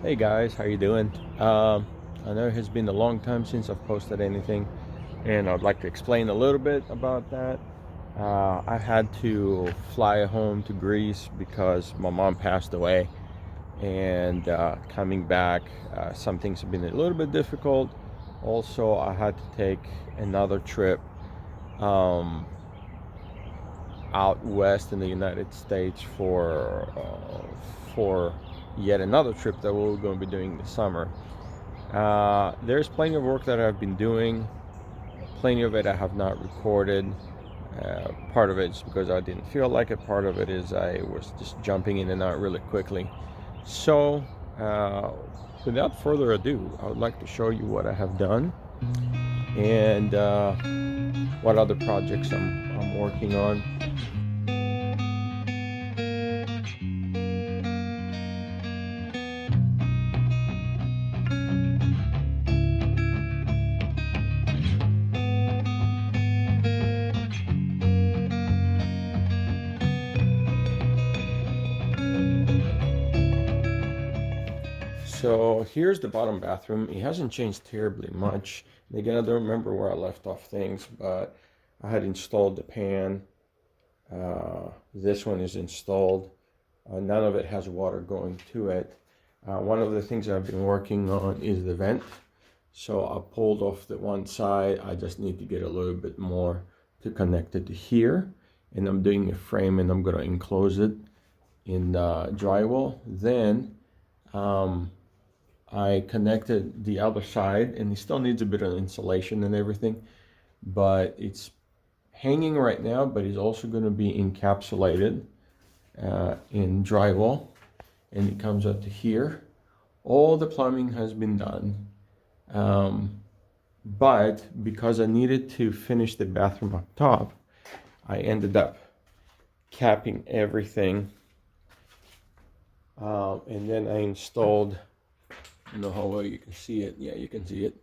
Hey guys, how you doing? I know it has been a long time since I've posted anything, and I'd like to explain a little bit about that. I had to fly home to Greece because my mom passed away, and coming back, some things have been a little bit difficult. Also, I had to take another trip um, out west in the United States for yet another trip that we're going to be doing this summer. There's plenty of work that I've been doing. Plenty of it I have not recorded. Part of it is because I didn't feel like it. Part of it is I was just jumping in and out really quickly. So, uh, without further ado, I would like to show you what I have done and what other projects I'm working on. So here's the bottom bathroom. It hasn't changed terribly much. And again, I don't remember where I left off things, but I had installed the pan. This one is installed. None of it has water going to it. One of the things I've been working on is the vent. So I pulled off the one side. I just need to get a little bit more to connect it to here. And I'm doing a frame and I'm going to enclose it in drywall. Then I connected the other side, and it still needs a bit of insulation and everything, but it's hanging right now, but it's also going to be encapsulated in drywall, and it comes up to here. All the plumbing has been done, but because I needed to finish the bathroom up top, I ended up capping everything, and then I installed, I don't know how well you can see it. Yeah, you can see it.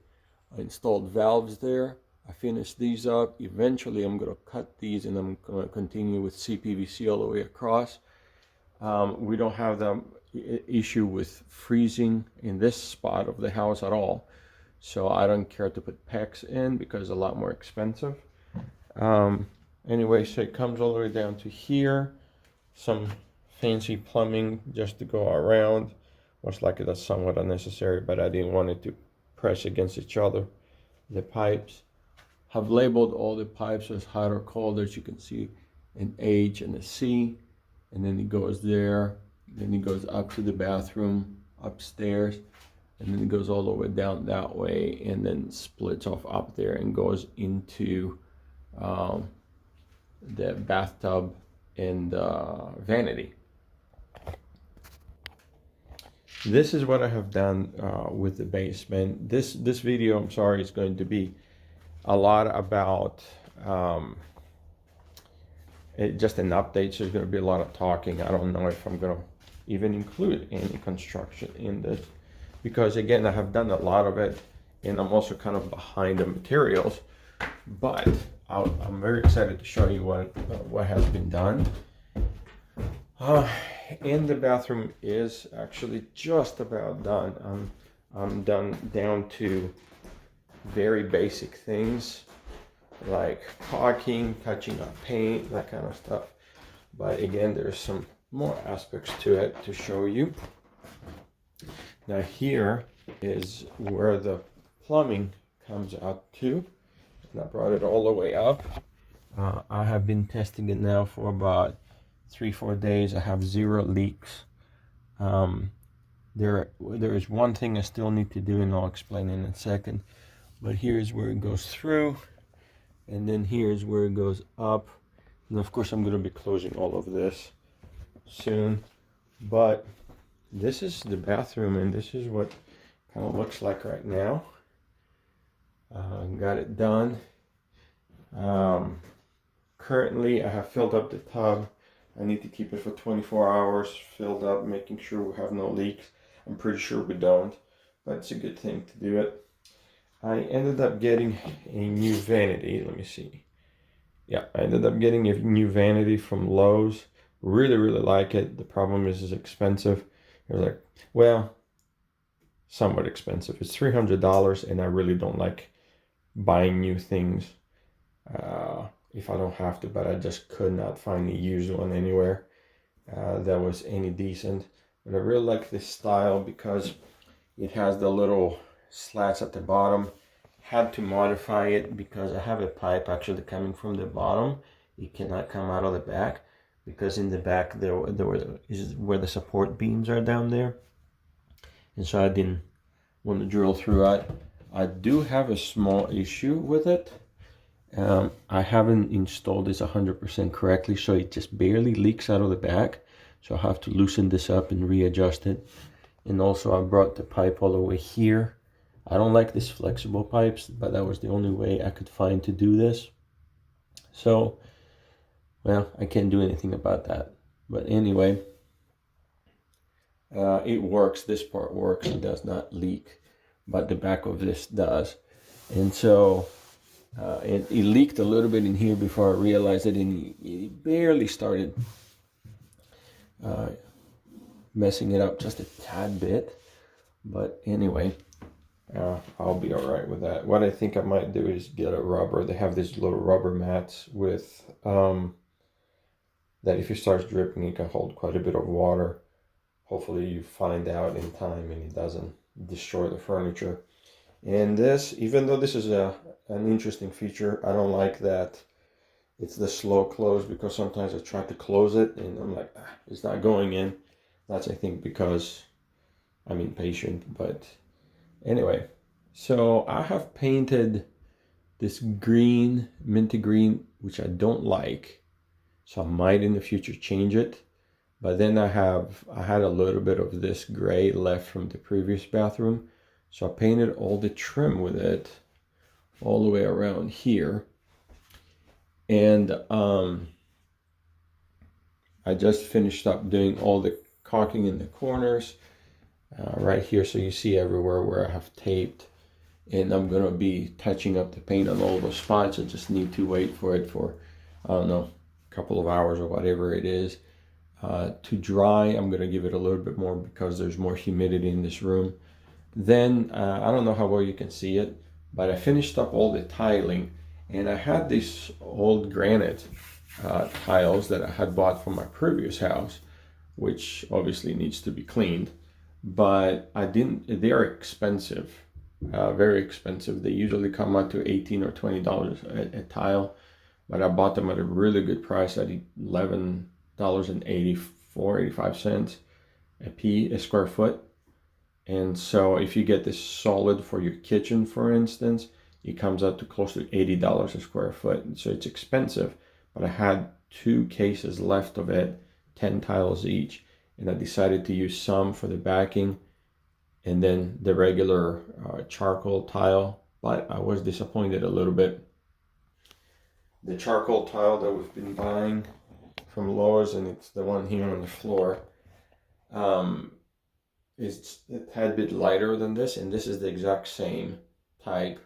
I installed valves there. I finished these up. Eventually, I'm going to cut these and I'm going to continue with CPVC all the way across. We don't have the issue with freezing in this spot of the house at all. So I don't care to put PEX in because it's a lot more expensive. Anyway, so it comes all the way down to here. Some fancy plumbing just to go around. Most likely that's somewhat unnecessary, but I didn't want it to press against each other. The pipes. Have labeled all the pipes as hot or cold, as you can see, an H and a C, and then it goes there, then it goes up to the bathroom upstairs, and then it goes all the way down that way, and then splits off up there and goes into the bathtub and vanity. This is what I have done with the basement. This video, I'm sorry, is going to be a lot about just an update. So there's going to be a lot of talking. I don't know if I'm going to even include any construction in this because again, I have done a lot of it and I'm also kind of behind the materials, but I'm very excited to show you what has been done. And the bathroom is actually just about done. I'm done down to very basic things like caulking, touching up paint, that kind of stuff. But again, there's some more aspects to it to show you. Now here is where the plumbing comes out to. And I brought it all the way up. I have been testing it now for about 3-4 days. I have 0 leaks. There is one thing I still need to do, and I'll explain in a second. But here's where it goes through, and then here's where it goes up. And of course, I'm going to be closing all of this soon. But this is the bathroom, and this is what kind of looks like right now. Got it done. Currently, I have filled up the tub. I need to keep it for 24 hours filled up, making sure we have no leaks. I'm pretty sure we don't, but it's a good thing to do it. I ended up getting a new vanity. Let me see. Yeah, I ended up getting a new vanity from Lowe's. Really, really like it. The problem is it's expensive. They're like, well, somewhat expensive. It's $300, and I really don't like buying new things if I don't have to, but I just could not find a used one anywhere that was any decent. But I really like this style because it has the little slats at the bottom. Had to modify it because I have a pipe actually coming from the bottom. It cannot come out of the back because in the back there is where the support beams are down there, and so I didn't want to drill through it. I do have a small issue with it. I haven't installed this 100% correctly, so it just barely leaks out of the back. So I have to loosen this up and readjust it. And also I brought the pipe all the way here. I don't like these flexible pipes, but that was the only way I could find to do this. So, well, I can't do anything about that. But anyway, it works. This part works. It does not leak, but the back of this does. And so it leaked a little bit in here before I realized it, and it barely started messing it up just a tad bit. But anyway, I'll be all right with that. What I think I might do is get a rubber. They have these little rubber mats with that if it starts dripping, it can hold quite a bit of water. Hopefully you find out in time and it doesn't destroy the furniture. And this, even though this is an interesting feature, I don't like that it's the slow close, because sometimes I try to close it and I'm like, it's not going in. That's, I think, because I'm impatient. But anyway, so I have painted this green, minty green, which I don't like. So I might in the future change it. But then I had a little bit of this gray left from the previous bathroom. So I painted all the trim with it all the way around here. And I just finished up doing all the caulking in the corners right here. So you see everywhere where I have taped. And I'm going to be touching up the paint on all those spots. I just need to wait for it for, I don't know, a couple of hours or whatever it is. To dry, I'm going to give it a little bit more because there's more humidity in this room. Then, I don't know how well you can see it, but I finished up all the tiling, and I had these old granite tiles that I had bought from my previous house, which obviously needs to be cleaned, but they are expensive, very expensive. They usually come out to $18 or $20 a tile, but I bought them at a really good price at $11.85 a square foot. And so if you get this solid for your kitchen, for instance, it comes out to close to $80 a square foot. So it's expensive, but I had 2 cases left of it, 10 tiles each, and I decided to use some for the backing and then the regular charcoal tile. But I was disappointed a little bit. The charcoal tile that we've been buying from Lowe's, and it's the one here on the floor, is a tad bit lighter than this, and this is the exact same type.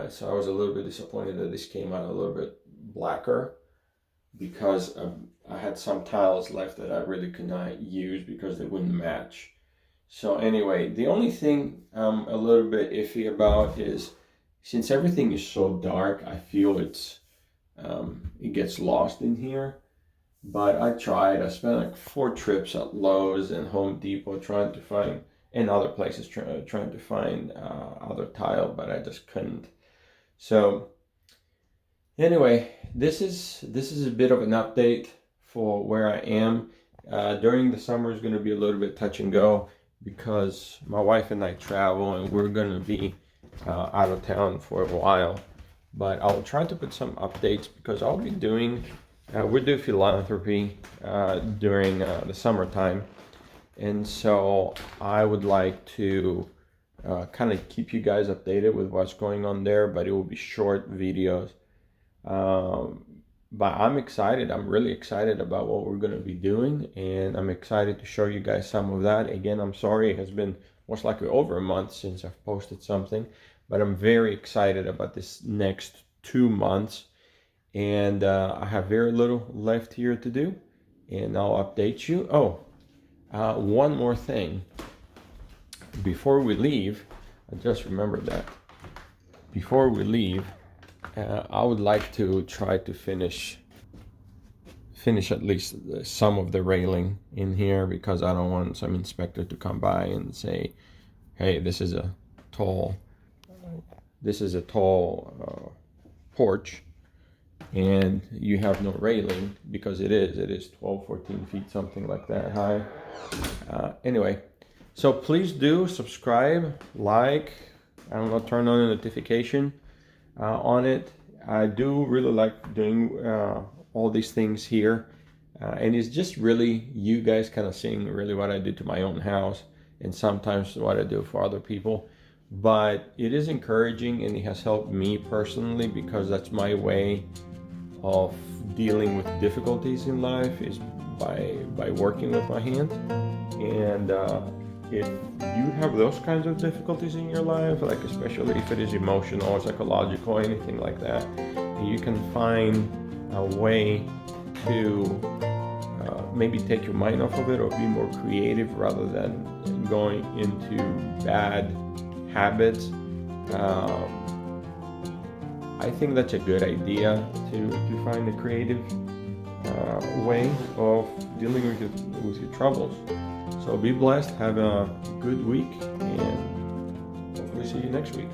So I was a little bit disappointed that this came out a little bit blacker, because I had some tiles left that I really could not use because they wouldn't match. So anyway, the only thing I'm a little bit iffy about is, since everything is so dark, I feel it gets lost in here. But I tried. I spent like 4 trips at Lowe's and Home Depot trying to find, and other places trying to find other tile, but I just couldn't. So anyway, this is a bit of an update for where I am. During the summer is going to be a little bit touch and go because my wife and I travel, and we're going to be out of town for a while. But I'll try to put some updates because I'll be doing. We do philanthropy during the summertime, and so I would like to kind of keep you guys updated with what's going on there, but it will be short videos. But I'm excited. I'm really excited about what we're going to be doing, and I'm excited to show you guys some of that. Again, I'm sorry it has been most likely over a month since I've posted something, but I'm very excited about this next 2 months. And I have very little left here to do, and I'll update you. Oh, one more thing. before we leave, I just remembered that. Before we leave, I would like to try to finish at least some of the railing in here, because I don't want some inspector to come by and say, hey, this is a tall porch and you have no railing, because it is 12, 14 feet, something like that high. Anyway, so please do subscribe, like, I don't know, turn on the notification on it. I do really like doing all these things here, and it's just really you guys kind of seeing really what I do to my own house, and sometimes what I do for other people. But it is encouraging, and it has helped me personally, because that's my way of dealing with difficulties in life, is by working with my hand. And if you have those kinds of difficulties in your life, like especially if it is emotional or psychological, anything like that, you can find a way to maybe take your mind off of it, or be more creative rather than going into bad habits. I think that's a good idea to find a creative way of dealing with your troubles. So be blessed, have a good week, and hopefully see you next week.